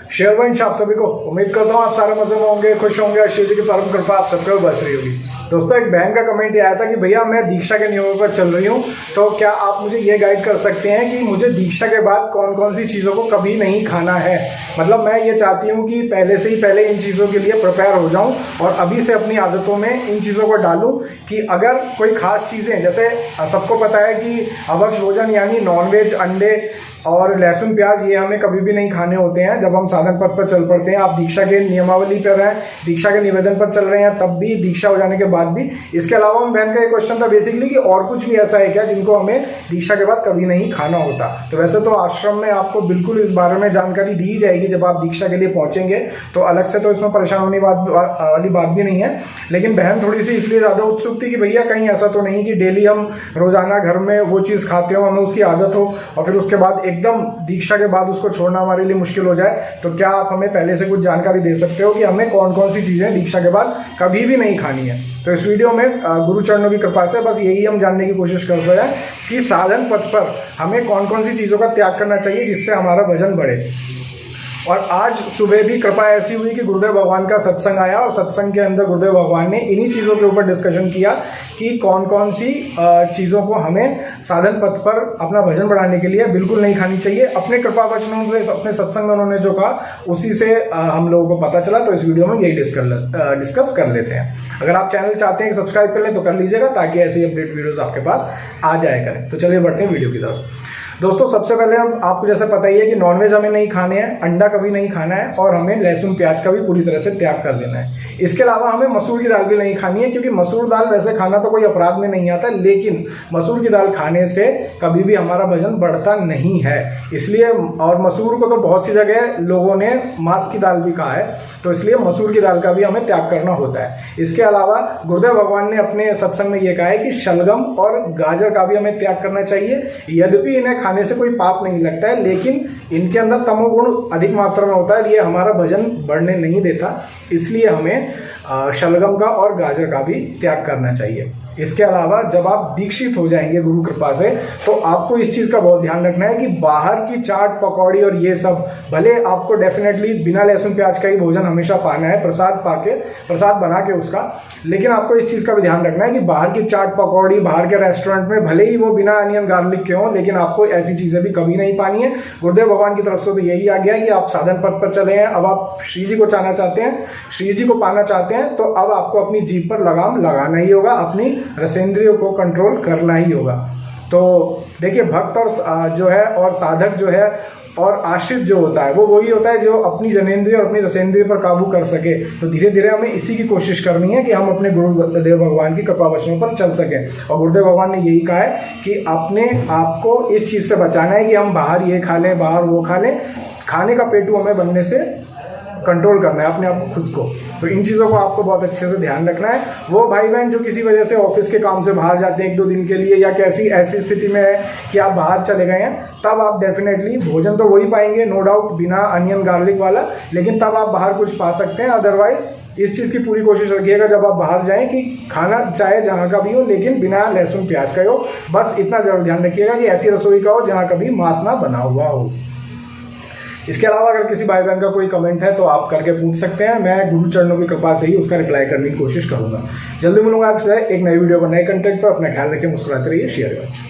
शेयरवंश आप सभी को उम्मीद करता हूँ आप सारे मजे में होंगे, खुश होंगे और शिव जी की परम कृपा आप सबके ऊपर बरस रही होगी। दोस्तों, एक बहन का कमेंट ये आया था कि भैया मैं दीक्षा के नियमों पर चल रही हूँ, तो क्या आप मुझे ये गाइड कर सकते हैं कि मुझे दीक्षा के बाद कौन कौन सी चीज़ों को कभी नहीं खाना है। मतलब मैं ये चाहती हूँ कि पहले से ही पहले इन चीज़ों के लिए प्रिपेयर हो जाऊँ और अभी से अपनी आदतों में इन चीज़ों को डालूँ कि अगर कोई खास चीज़ें, जैसे सबको पता है कि अभक्ष भोजन यानी नॉनवेज, अंडे और लहसुन प्याज ये हमें कभी भी नहीं खाने होते हैं जब हम साधन पथ पर चल पड़ते हैं। आप दीक्षा के नियमावली पर हैं, दीक्षा के निवेदन पर चल रहे हैं, तब भी, दीक्षा हो जाने के बाद भी। इसके अलावा हम बहन का एक क्वेश्चन था बेसिकली कि और कुछ भी ऐसा है क्या जिनको हमें दीक्षा के बाद कभी नहीं खाना होता। तो वैसे तो आश्रम में आपको बिल्कुल इस बारे में जानकारी दी जाएगी जब आप दीक्षा के लिए पहुंचेंगे, तो अलग से तो इसमें परेशान होने वाली बात भी नहीं है। लेकिन बहन थोड़ी सी इसलिए ज़्यादा उत्सुक थी कि भैया कहीं ऐसा तो नहीं कि डेली हम रोज़ाना घर में वो चीज़ खाते हो, हमें उसकी आदत हो और फिर उसके बाद एकदम दीक्षा के बाद उसको छोड़ना हमारे लिए मुश्किल हो जाए। तो क्या आप हमें पहले से कुछ जानकारी दे सकते हो कि हमें कौन कौन सी चीज़ें दीक्षा के बाद कभी भी नहीं खानी है। तो इस वीडियो में गुरु चरणों की कृपा से बस यही हम जानने की कोशिश कर रहे हैं कि साधन पथ पर हमें कौन कौन सी चीज़ों का त्याग करना चाहिए जिससे हमारा वजन बढ़े। और आज सुबह भी कृपा ऐसी हुई कि गुरुदेव भगवान का सत्संग आया और सत्संग के अंदर गुरुदेव भगवान ने इन्हीं चीज़ों के ऊपर डिस्कशन किया कि कौन कौन सी चीज़ों को हमें साधन पथ पर अपना वजन बढ़ाने के लिए बिल्कुल नहीं खानी चाहिए। अपने कृपा वचनों से, अपने सत्संग में उन्होंने जो कहा उसी से हम लोगों को पता चला। तो इस वीडियो में यही डिस्कस कर लेते हैं। अगर आप चैनल चाहते हैं कि सब्सक्राइब कर लें तो कर लीजिएगा ताकि ऐसी अपडेट वीडियोज़ आपके पास आ जाया करें। तो चलिए बढ़ते हैं वीडियो की तरफ। दोस्तों, सबसे पहले हम आपको जैसे पता ही है कि नॉनवेज हमें नहीं खाने हैं, अंडा कभी नहीं खाना है और हमें लहसुन प्याज का भी पूरी तरह से त्याग कर देना है। इसके अलावा हमें मसूर की दाल भी नहीं खानी है, क्योंकि मसूर दाल वैसे खाना तो कोई अपराध में नहीं आता, लेकिन मसूर की दाल खाने से कभी भी हमारा वजन बढ़ता नहीं है। इसलिए, और मसूर को तो बहुत सी जगह लोगों ने मांस की दाल भी कहा है, तो इसलिए मसूर की दाल का भी हमें त्याग करना होता है। इसके अलावा गुरुदेव भगवान ने अपने सत्संग में ये कहा है कि शलगम और गाजर का भी हमें त्याग करना चाहिए। यद्यपि इन्हें खाने से कोई पाप नहीं लगता है, लेकिन इनके अंदर तमोगुण अधिक मात्रा में होता है, ये हमारा वजन बढ़ने नहीं देता। इसलिए हमें शलगम का और गाजर का भी त्याग करना चाहिए। इसके अलावा जब आप दीक्षित हो जाएंगे गुरु कृपा से, तो आपको इस चीज़ का बहुत ध्यान रखना है कि बाहर की चाट पकौड़ी और ये सब, भले आपको डेफिनेटली बिना लहसुन प्याज का ही भोजन हमेशा पाना है, प्रसाद बना के उसका, लेकिन आपको इस चीज़ का भी ध्यान रखना है कि बाहर की चाट पकौड़ी बाहर के रेस्टोरेंट में भले ही वो बिना अनियन गार्लिक के हों, लेकिन आपको ऐसी चीज़ें भी कभी नहीं पानी है। गुरुदेव भगवान की तरफ से तो यही आ गया है कि आप साधन पथ पर चले हैं, अब आप श्री जी को चाहना चाहते हैं, श्री जी को पाना चाहते हैं, तो अब आपको अपनी जीभ पर लगाम लगाना ही होगा, अपनी रसेंद्रियों को कंट्रोल करना ही होगा। तो देखिए, भक्त और जो है और साधक जो है और आश्रित जो होता है वो वही होता है जो अपनी जनेंद्रिय और अपनी रसेंद्रिय पर काबू कर सके। तो धीरे धीरे हमें इसी की कोशिश करनी है कि हम अपने गुरुदेव भगवान की कृपा वचनों पर चल सकें। और गुरुदेव भगवान ने यही कहा है कि अपने आप को इस चीज़ से बचाना है कि हम बाहर ये खा लें, बाहर वो खा लें। खाने का पेटू हमें बनने से कंट्रोल करना है अपने आप को, खुद को। तो इन चीज़ों को आपको बहुत अच्छे से ध्यान रखना है। वो भाई बहन जो किसी वजह से ऑफिस के काम से बाहर जाते हैं 1-2 दिन के लिए, या कैसी ऐसी स्थिति में है कि आप बाहर चले गए हैं, तब आप डेफिनेटली भोजन तो वही पाएंगे, नो डाउट, बिना अनियन गार्लिक वाला, लेकिन तब आप बाहर कुछ पा सकते हैं। अदरवाइज इस चीज़ की पूरी कोशिश रखिएगा जब आप बाहर जाएं कि खाना चाहे जहाँ का भी हो, लेकिन बिना लहसुन प्याज का हो। बस इतना जरूर ध्यान रखिएगा कि ऐसी रसोई का हो जहाँ कभी मांस ना बना हुआ हो। इसके अलावा अगर किसी भाई बहन का कोई कमेंट है तो आप करके पूछ सकते हैं, मैं गुरु चरणों की कृपा से ही उसका रिप्लाई करने की कोशिश करूंगा। जल्दी मिलूंगा आपसे एक नई वीडियो पर, नए कंटेंट पर। अपना ख्याल रखिए, मुस्कुराते रहिए, शेयर करें।